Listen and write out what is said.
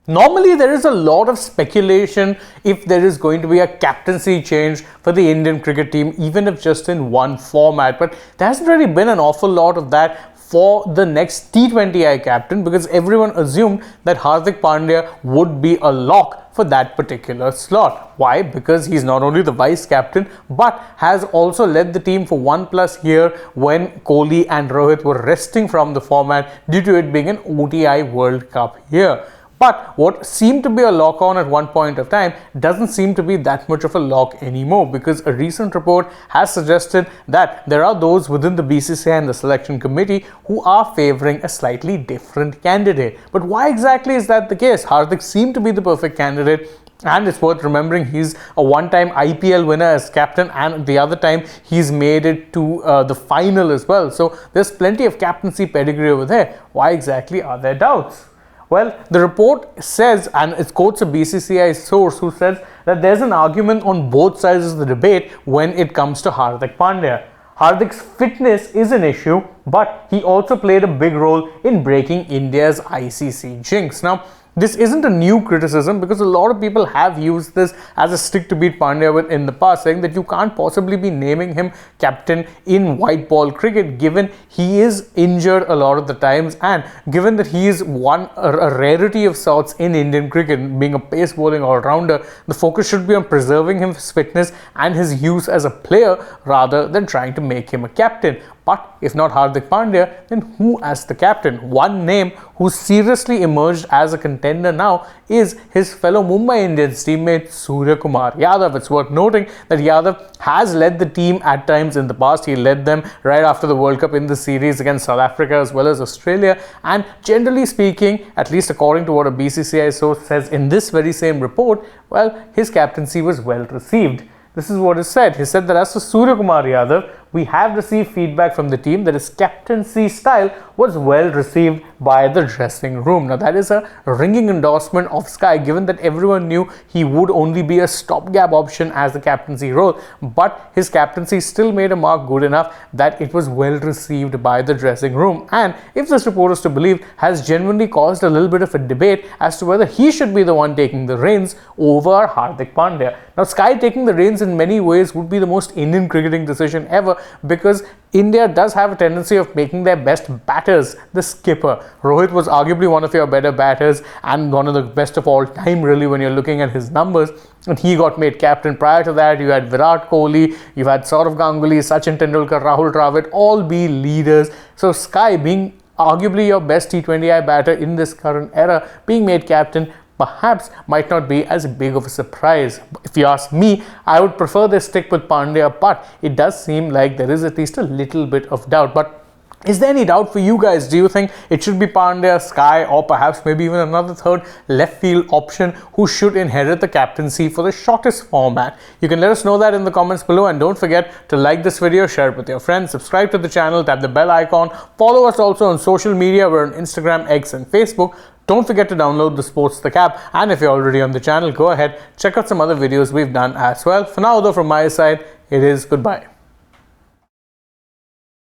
Normally, there is a lot of speculation if there is going to be a captaincy change for the Indian cricket team, even if just in one format. But there hasn't really been an awful lot of that for the next T20I captain, because everyone assumed that Hardik Pandya would be a lock for that particular slot. Why? Because he's not only the vice captain but has also led the team for 1+ year when Kohli and Rohit were resting from the format due to it being an ODI World Cup year. But what seemed to be a lock on at one point of time doesn't seem to be that much of a lock anymore, because a recent report has suggested that there are those within the BCCI and the selection committee who are favouring a slightly different candidate. But why exactly is that the case? Hardik seemed to be the perfect candidate. And it's worth remembering he's a one-time IPL winner as captain, and the other time he's made it to the final as well. So there's plenty of captaincy pedigree over there. Why exactly are there doubts? Well, the report says, and it quotes a BCCI source who says that there's an argument on both sides of the debate when it comes to Hardik Pandya. Hardik's fitness is an issue, but he also played a big role in breaking India's ICC jinx. Now, this isn't a new criticism, because a lot of people have used this as a stick to beat Pandya with in the past, saying that you can't possibly be naming him captain in white ball cricket given he is injured a lot of the times, and given that he is a rarity of sorts in Indian cricket, being a pace bowling all-rounder. The focus should be on preserving his fitness and his use as a player rather than trying to make him a captain. But if not Hardik Pandya, then who as the captain? One name who seriously emerged as a contender now is his fellow Mumbai Indians teammate Suryakumar Yadav. It's worth noting that Yadav has led the team at times in the past. He led them right after the World Cup in the series against South Africa as well as Australia. And generally speaking, at least according to what a BCCI source says in this very same report, well, his captaincy was well received. This is what is said. He said that as for Suryakumar Yadav, we have received feedback from the team that his captaincy style was well received by the dressing room. Now, that is a ringing endorsement of Sky, given that everyone knew he would only be a stopgap option as the captaincy role. But his captaincy still made a mark good enough that it was well received by the dressing room. And if this report is to believe, has genuinely caused a little bit of a debate as to whether he should be the one taking the reins over Hardik Pandya. Now, Sky taking the reins in many ways would be the most Indian cricketing decision ever, because India does have a tendency of making their best batters the skipper. Rohit was arguably one of your better batters and one of the best of all time, really, when you're looking at his numbers. And he got made captain. Prior to that, you had Virat Kohli, you had Saurav Ganguly, Sachin Tendulkar, Rahul Dravid, all be leaders. So Sky, being arguably your best T20I batter in this current era, being made captain perhaps might not be as big of a surprise. If you ask me, I would prefer they stick with Pandya, but it does seem like there is at least a little bit of doubt. But is there any doubt for you guys? Do you think it should be Pandya, Sky, or perhaps maybe even another third left field option who should inherit the captaincy for the shortest format? You can let us know that in the comments below, and don't forget to like this video, share it with your friends, subscribe to the channel, tap the bell icon, follow us also on social media. We're on Instagram, X, and Facebook. Don't forget to download the Sports Tech app, and if you're already on the channel, go ahead, check out some other videos we've done as well. For now though, from my side, it is goodbye.